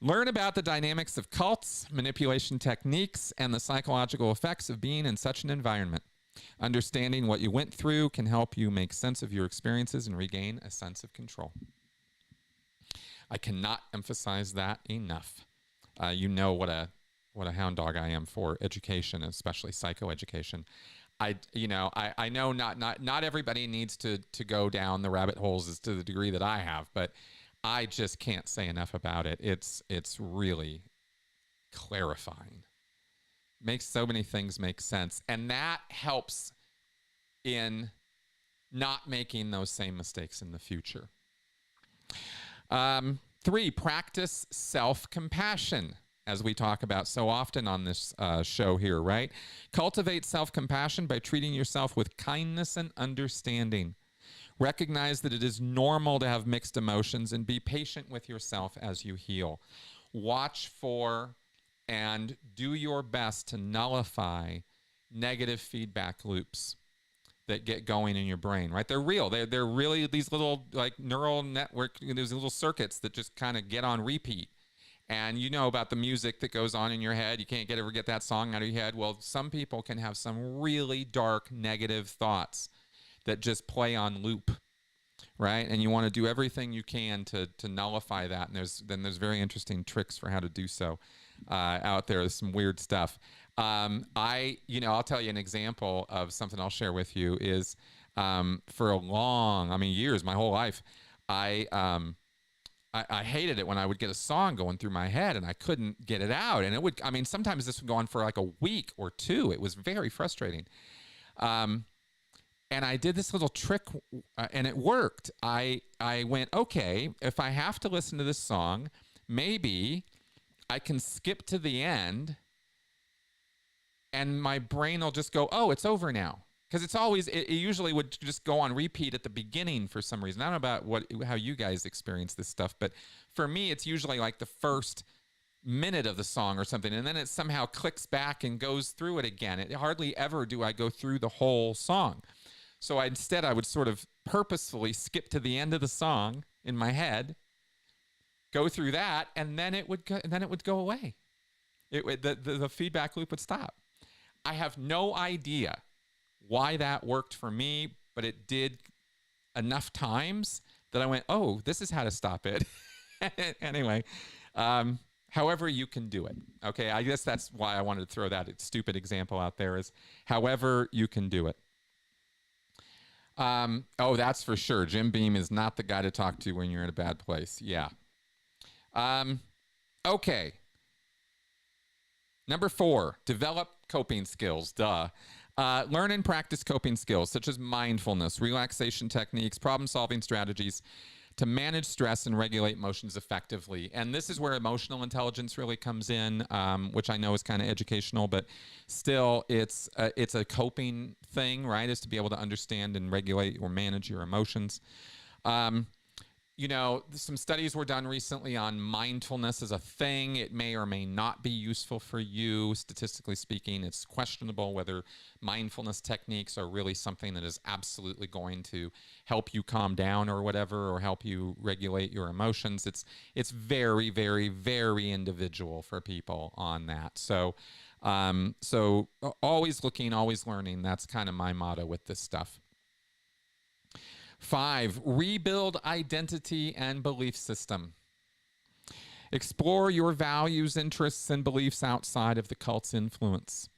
Learn about the dynamics of cults, manipulation techniques, and the psychological effects of being in such an environment. Understanding what you went through can help you make sense of your experiences and regain a sense of control. I cannot emphasize that enough. You know what a hound dog I am for education, especially psychoeducation. I know not everybody needs to go down the rabbit holes as to the degree that I have, but I just can't say enough about it. It's really clarifying. Makes so many things make sense. And that helps in not making those same mistakes in the future. 3, practice self-compassion, as we talk about so often on this show here, right? Cultivate self-compassion by treating yourself with kindness and understanding. Recognize that it is normal to have mixed emotions and be patient with yourself as you heal. Watch for and do your best to nullify negative feedback loops that get going in your brain, right? They're real. They're really these little like neural network, these little circuits that just kind of get on repeat. And you know about the music that goes on in your head. You can't ever get that song out of your head. Well, some people can have some really dark negative thoughts that just play on loop, right? And you want to do everything you can to nullify that. And there's very interesting tricks for how to do so out there. There's some weird stuff. I'll tell you an example of something I'll share with you is for years, my whole life, I hated it when I would get a song going through my head and I couldn't get it out. And sometimes this would go on for like a week or 2. It was very frustrating. And I did this little trick, and it worked. I went, okay, if I have to listen to this song, maybe I can skip to the end, and my brain will just go, oh, it's over now. Because it usually would just go on repeat at the beginning for some reason. I don't know about how you guys experience this stuff, but for me, it's usually like the first minute of the song or something, and then it somehow clicks back and goes through it again. It hardly ever do I go through the whole song. So instead, I would sort of purposefully skip to the end of the song in my head, go through that, and then it would go away. The feedback loop would stop. I have no idea why that worked for me, but it did enough times that I went, oh, this is how to stop it. Anyway, however you can do it. Okay, I guess that's why I wanted to throw that stupid example out there, is however you can do it. Oh, that's for sure. Jim Beam is not the guy to talk to when you're in a bad place. Yeah. Okay. Number 4, develop coping skills. Duh. Learn and practice coping skills such as mindfulness, relaxation techniques, problem-solving strategies to manage stress and regulate emotions effectively. And this is where emotional intelligence really comes in, which I know is kind of educational, but still it's a coping thing, right? Is to be able to understand and regulate or manage your emotions. You know, some studies were done recently on mindfulness as a thing. It may or may not be useful for you. Statistically speaking, it's questionable whether mindfulness techniques are really something that is absolutely going to help you calm down or whatever, or help you regulate your emotions. It's very, very, very individual for people on that. So, so always looking, always learning. That's kind of my motto with this stuff. 5, rebuild identity and belief system. Explore your values, interests, and beliefs outside of the cult's influence.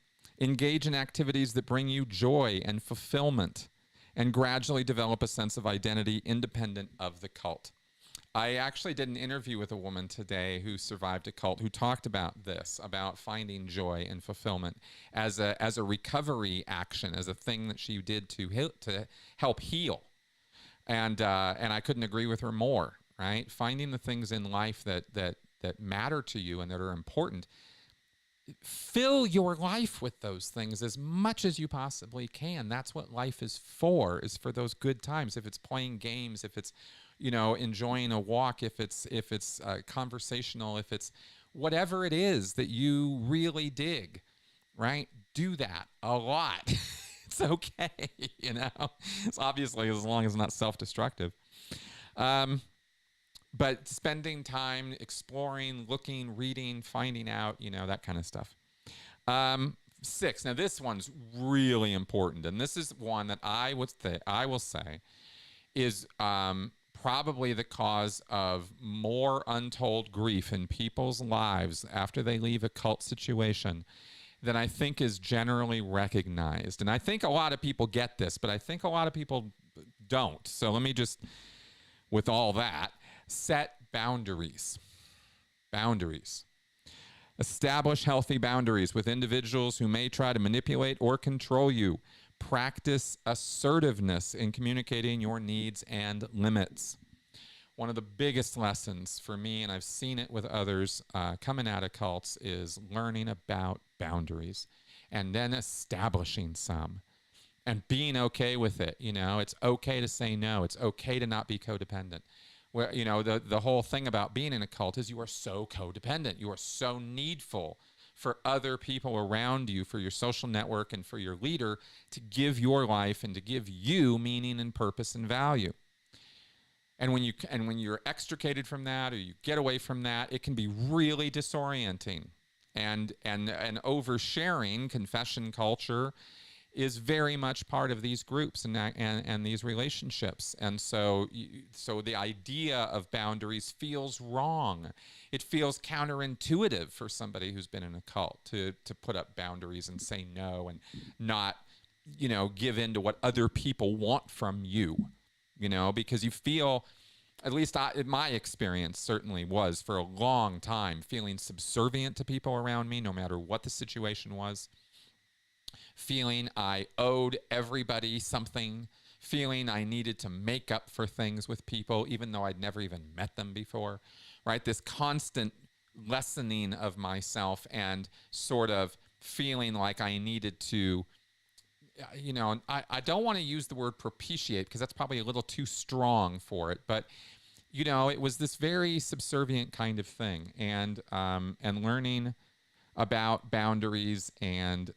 Engage in activities that bring you joy and fulfillment, and gradually develop a sense of identity independent of the cult. I actually did an interview with a woman today who survived a cult, who talked about this, about finding joy and fulfillment as a recovery action, as a thing that she did to help heal. And I couldn't agree with her more, right? Finding the things in life that matter to you and that are important. Fill your life with those things as much as you possibly can. That's what life is for those good times. If it's playing games, if it's, you know, enjoying a walk, if it's conversational, if it's whatever it is that you really dig, right? Do that a lot. It's okay, you know. It's obviously as long as it's not self-destructive. But spending time exploring, looking, reading, finding out, you know, that kind of stuff. 6. Now this one's really important, and this is one that I will say is probably the cause of more untold grief in people's lives after they leave a cult situation than I think is generally recognized. And I think a lot of people get this, but I think a lot of people don't. So let me just, with all that, set boundaries. Boundaries. Establish healthy boundaries with individuals who may try to manipulate or control you. Practice assertiveness in communicating your needs and limits. One of the biggest lessons for me, and I've seen it with others coming out of cults, is learning about boundaries and then establishing some and being okay with it. You know, it's okay to say no. It's okay to not be codependent. Where, you know, the whole thing about being in a cult is you are so codependent. You are so needful for other people around you, for your social network and for your leader to give your life and to give you meaning and purpose and value. And when you're extricated from that, or you get away from that, it can be really disorienting. And oversharing, confession culture, is very much part of these groups and these relationships. And so the idea of boundaries feels wrong. It feels counterintuitive for somebody who's been in a cult to put up boundaries and say no and not, you know, give in to what other people want from you. You know, because you feel, at least in my experience certainly was for a long time, feeling subservient to people around me, no matter what the situation was. Feeling I owed everybody something. Feeling I needed to make up for things with people, even though I'd never even met them before. Right? This constant lessening of myself and sort of feeling like I needed to, you know, I don't want to use the word propitiate because that's probably a little too strong for it, but you know, it was this very subservient kind of thing, and learning about boundaries and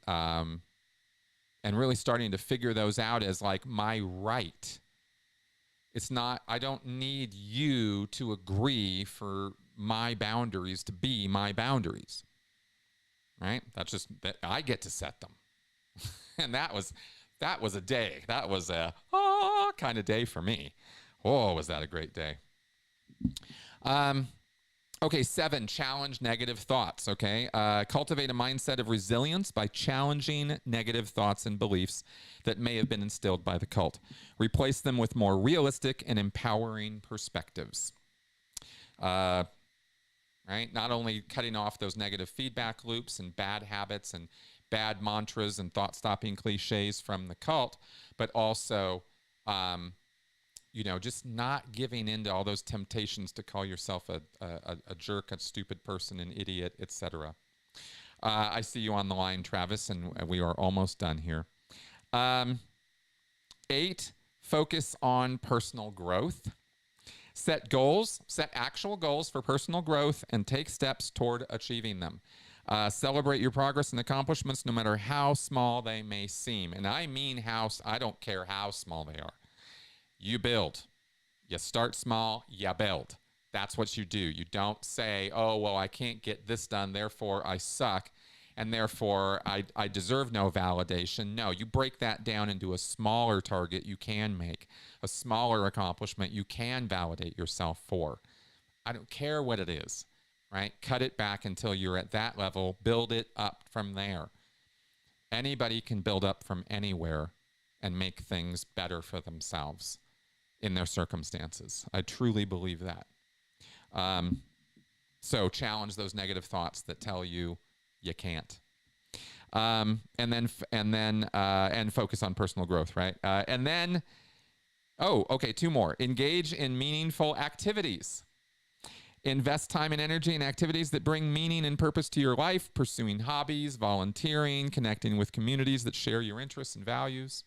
really starting to figure those out as like my right. It's not, I don't need you to agree for my boundaries to be my boundaries, right? That's just that I get to set them. And that was a day. That was a kind of day for me. Oh, was that a great day? Okay, 7, challenge negative thoughts, okay? Cultivate a mindset of resilience by challenging negative thoughts and beliefs that may have been instilled by the cult. Replace them with more realistic and empowering perspectives. Right? Not only cutting off those negative feedback loops and bad habits and bad mantras and thought-stopping cliches from the cult, but also just not giving in to all those temptations to call yourself a jerk, a stupid person, an idiot, etc. I see you on the line, Travis, and we are almost done here. 8, focus on personal growth. Set goals, set actual goals for personal growth, and take steps toward achieving them. Celebrate your progress and accomplishments, no matter how small they may seem. And I mean I don't care how small they are. You build. You start small, you build. That's what you do. You don't say, oh, well, I can't get this done, therefore I suck, and therefore I deserve no validation. No, you break that down into a smaller target you can make, a smaller accomplishment you can validate yourself for. I don't care what it is, right? Cut it back until you're at that level. Build it up from there. Anybody can build up from anywhere and make things better for themselves in their circumstances. I truly believe that. So challenge those negative thoughts that tell you you can't. And focus on personal growth, right? Okay, 2 more. Engage in meaningful activities. Invest time and energy in activities that bring meaning and purpose to your life, pursuing hobbies, volunteering, connecting with communities that share your interests and values.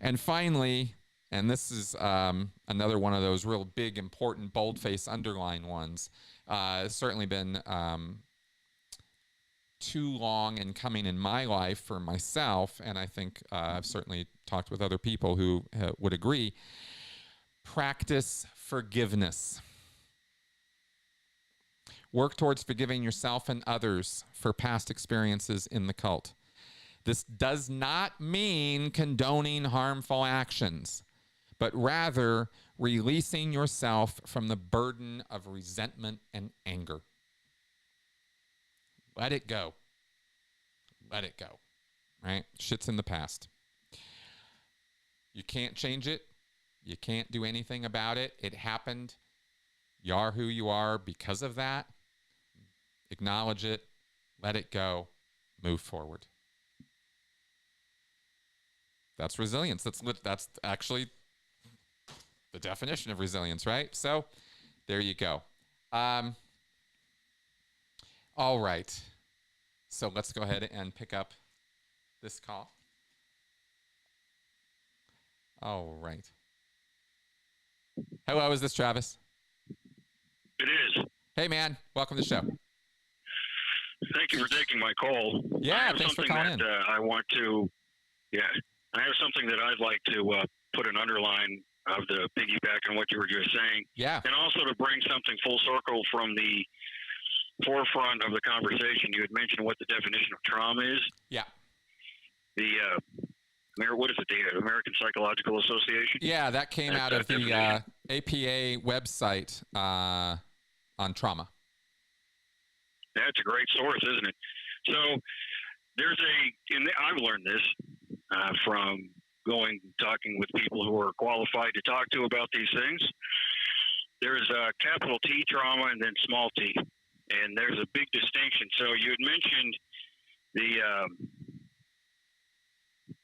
And finally, and this is another one of those real big, important, boldface underline ones. It's certainly been too long in coming in my life for myself, and I think I've certainly talked with other people who would agree. Practice forgiveness. Work towards forgiving yourself and others for past experiences in the cult. This does not mean condoning harmful actions, but rather releasing yourself from the burden of resentment and anger. Let it go. Let it go, right? Shit's in the past. You can't change it. You can't do anything about it. It happened. You are who you are because of that. Acknowledge it. Let it go. Move forward. That's resilience. That's actually the definition of resilience, right? So there you go. All right. So let's go ahead and pick up this call. All right. Hello, is this Travis? It is. Hey, man. Welcome to the show. Thank you for taking my call. Yeah, thanks for calling in. I want to, I have something that I'd like to put an underline of the piggyback on what you were just saying. Yeah. And also to bring something full circle from the forefront of the conversation. You had mentioned what the definition of trauma is. Yeah. What is it? The American Psychological Association? Yeah, that came out of the APA website on trauma. That's a great source, isn't it? So I've learned this from talking with people who are qualified to talk to about these things. There's capital T trauma and then small t, and there's a big distinction. So you had mentioned the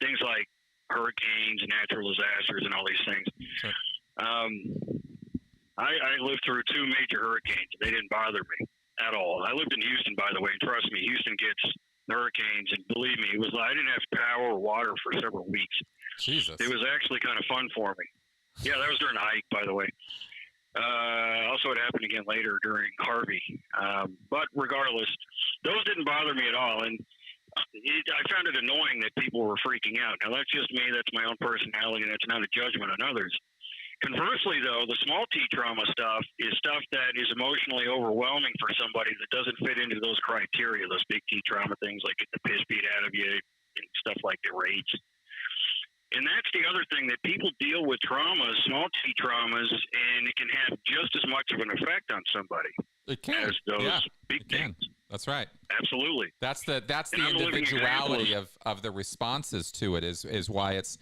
things like hurricanes, natural disasters, and all these things. Sure. I lived through 2 major hurricanes. They didn't bother me at all. I lived in Houston, by the way, and trust me, Houston gets hurricanes, and believe me, I didn't have power or water for several weeks. Jesus. It was actually kind of fun for me. Yeah, that was during a hike, by the way. Also, it happened again later during Harvey. But regardless, those didn't bother me at all, and I found it annoying that people were freaking out. Now, that's just me. That's my own personality, and that's not a judgment on others. Conversely, though, the small T trauma stuff is stuff that is emotionally overwhelming for somebody that doesn't fit into those criteria, those big T trauma things like get the piss beat out of you and stuff like the rage. And that's the other thing, that people deal with traumas, small T traumas, and it can have just as much of an effect on somebody It can. as those Yeah, big it can. things. That's right. Absolutely. That's the And I'm a living individuality example of the responses to it is why it's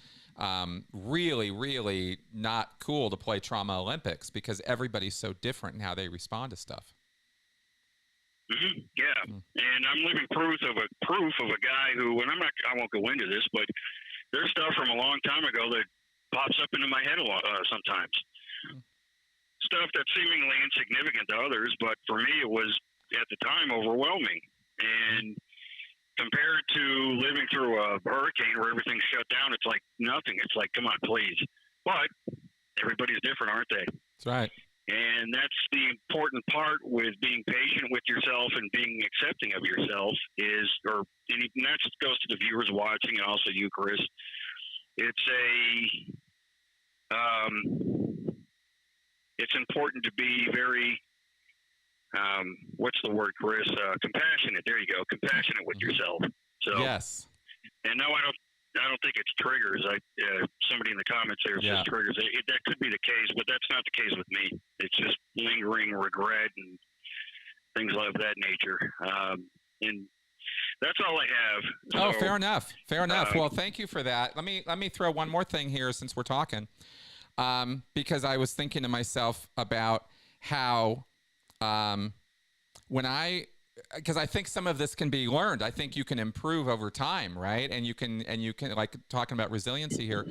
really, really not cool to play Trauma Olympics, because everybody's so different in how they respond to stuff. Yeah, and I'm living proof of a guy who, and I won't go into this, but there's stuff from a long time ago that pops up into my head a lot sometimes. Stuff that's seemingly insignificant to others, but for me it was at the time overwhelming. And compared to living through a hurricane where everything's shut down, it's like nothing. It's like, come on, please. But everybody's different, aren't they? That's right. And that's the important part with being patient with yourself and being accepting of yourself and that just goes to the viewers watching and also you, Chris. It's important to be very, what's the word, Chris? Compassionate. There you go. Compassionate with yourself. So yes. And no, I don't think it's triggers. Somebody in the comments there says triggers. That could be the case, but that's not the case with me. It's just lingering regret and things of that nature. And that's all I have. So, fair enough. Fair enough. Well, thank you for that. Let me throw one more thing here since we're talking, because I was thinking to myself about how because I think some of this can be learned. I think you can improve over time, right? And you can like talking about resiliency here.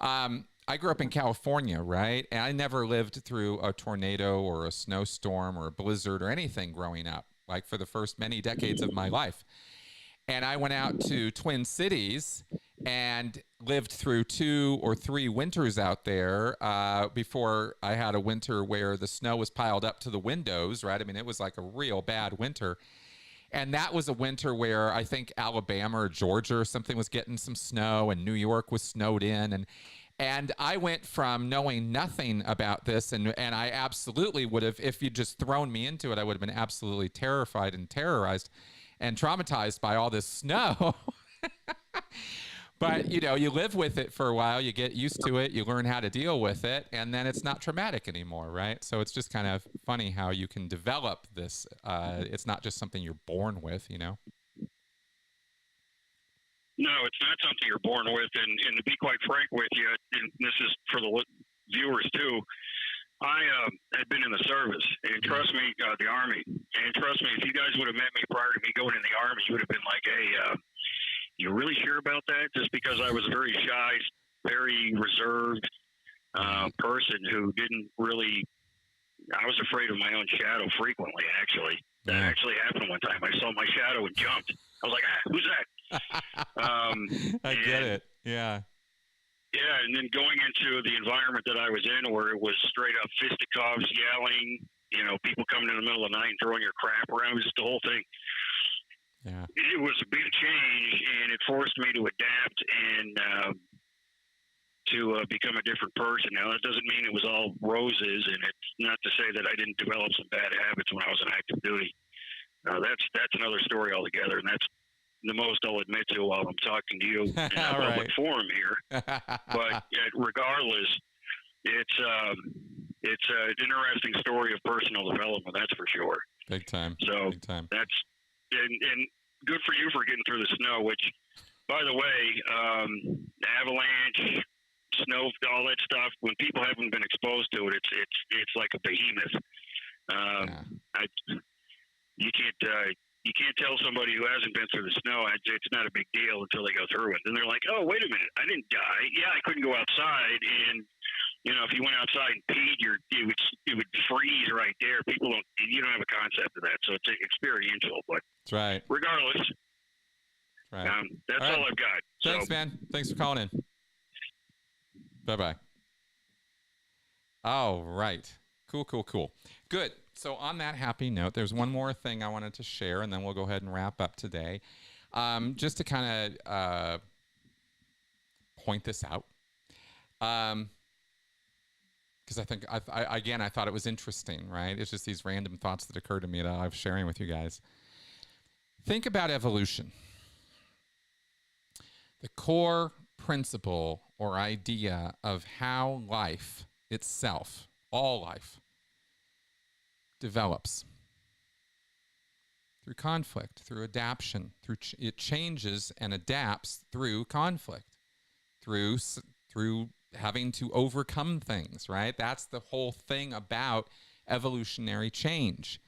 I grew up in California, right? And I never lived through a tornado or a snowstorm or a blizzard or anything growing up, like for the first many decades of my life. And I went out to Twin Cities and lived through 2 or 3 winters out there before I had a winter where the snow was piled up to the windows, right? I mean, it was like a real bad winter. And that was a winter where I think Alabama or Georgia or something was getting some snow, and New York was snowed in. And I went from knowing nothing about this, and I absolutely would have, if you'd just thrown me into it, I would have been absolutely terrified and terrorized and traumatized by all this snow. But, you live with it for a while, you get used to it, you learn how to deal with it, and then it's not traumatic anymore, right? So it's just kind of funny how you can develop this. It's not just something you're born with, No, it's not something you're born with. And to be quite frank with you, and this is for the viewers too, I had been in the service, and trust me, the Army, and trust me, if you guys would have met me prior to me going in the Army, you would have been like, hey, you really sure about that? Just because I was a very shy, very reserved person who didn't really, I was afraid of my own shadow frequently, actually. That actually happened one time. I saw my shadow and jumped. I was like, who's that? I get it. Yeah. Yeah, and then going into the environment that I was in, where it was straight up fisticuffs, yelling, people coming in the middle of the night and throwing your crap around, just the whole thing. Yeah. It was a big change, and it forced me to adapt and to become a different person. Now, that doesn't mean it was all roses, and it's not to say that I didn't develop some bad habits when I was on active duty. That's another story altogether, and that's the most I'll admit to while I'm talking to you in a public forum here. But regardless, it's an interesting story of personal development, that's for sure. Big time. So big time. That's and good for you for getting through the snow. Which, by the way, avalanche, snow, all that stuff. When people haven't been exposed to it, it's like a behemoth. You can't tell somebody who hasn't been through the snow it's not a big deal until they go through it. Then they're like, oh, wait a minute, I didn't die. Yeah, I couldn't go outside, and if you went outside and peed, it would freeze right there. You don't have a concept of that, so it's experiential. But that's right. Regardless, right. That's all I've got. Thanks, man. Thanks for calling in. Bye-bye. All right. Cool. Good. So on that happy note, there's one more thing I wanted to share, and then we'll go ahead and wrap up today. Just to kind of point this out. Because I think, I thought it was interesting, right? It's just these random thoughts that occurred to me that I'm sharing with you guys. Think about evolution. The core principle or idea of how life itself, all life, develops through conflict, through adaptation, it changes and adapts through conflict, through having to overcome things, right? That's the whole thing about evolutionary change,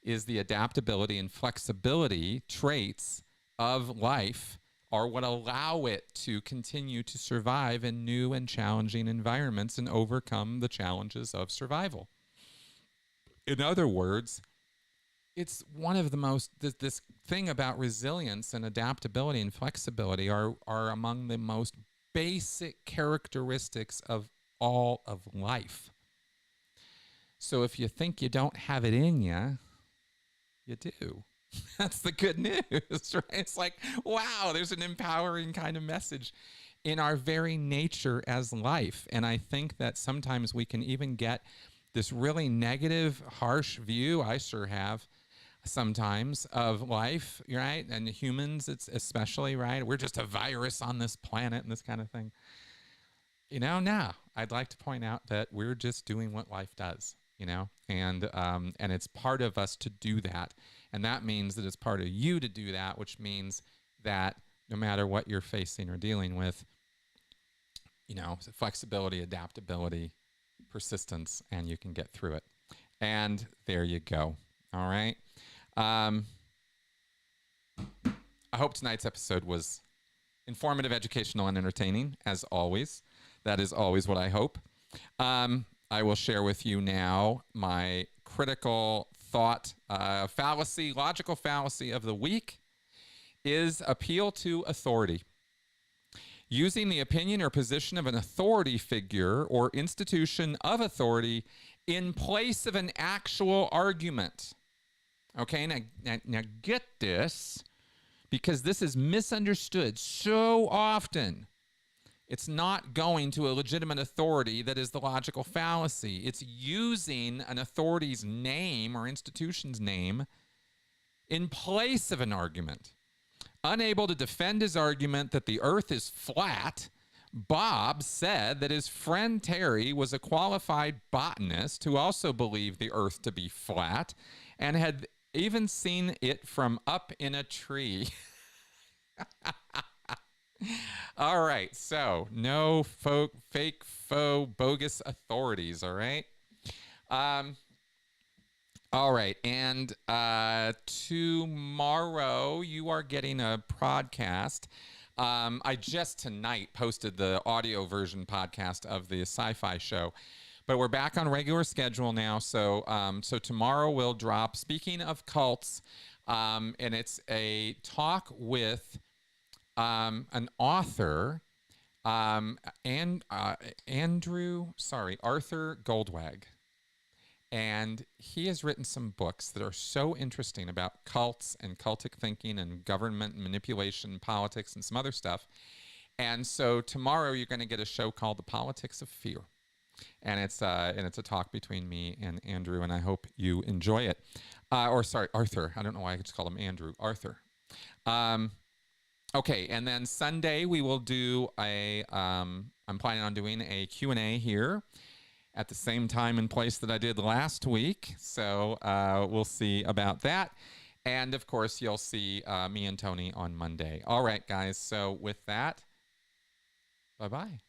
is the adaptability and flexibility traits of life are what allow it to continue to survive in new and challenging environments and overcome the challenges of survival. In other words, it's one of the most, this thing about resilience and adaptability and flexibility are among the most basic characteristics of all of life. So if you think you don't have it in you, you do. That's the good news, right? It's like, wow, there's an empowering kind of message in our very nature as life. And I think that sometimes we can even get this really negative, harsh view, I sure have sometimes, of life, right? And humans, it's especially, right? We're just a virus on this planet and this kind of thing. You know, now I'd like to point out that we're just doing what life does, you know, and it's part of us to do that. And that means that it's part of you to do that, which means that no matter what you're facing or dealing with, you know, flexibility, adaptability, persistence, and you can get through it. And there you go. All right. I hope tonight's episode was informative, educational, and entertaining, as always. That is always what I hope. I will share with you now my critical thought fallacy, logical fallacy of the week is appeal to authority. Using the opinion or position of an authority figure or institution of authority in place of an actual argument. Okay, now get this, because this is misunderstood so often. It's not going to a legitimate authority that is the logical fallacy. It's using an authority's name or institution's name in place of an argument. Unable to defend his argument that the earth is flat, Bob said that his friend Terry was a qualified botanist who also believed the earth to be flat and had even seen it from up in a tree. All right, so no fake, faux, bogus authorities, all right? All right, and tomorrow you are getting a podcast. I just tonight posted the audio version podcast of the sci-fi show, but we're back on regular schedule now. So tomorrow we'll drop, speaking of cults, and it's a talk with an author, Arthur Goldwag. And he has written some books that are so interesting about cults and cultic thinking and government manipulation, politics, and some other stuff. And so tomorrow you're going to get a show called The Politics of Fear. And it's a talk between me and Andrew, and I hope you enjoy it. Arthur. I don't know why I just called him Andrew. Arthur. Okay, and then Sunday we will do I'm planning on doing a Q&A here at the same time and place that I did last week. So we'll see about that. And of course, you'll see me and Tony on Monday. All right, guys. So with that, bye-bye.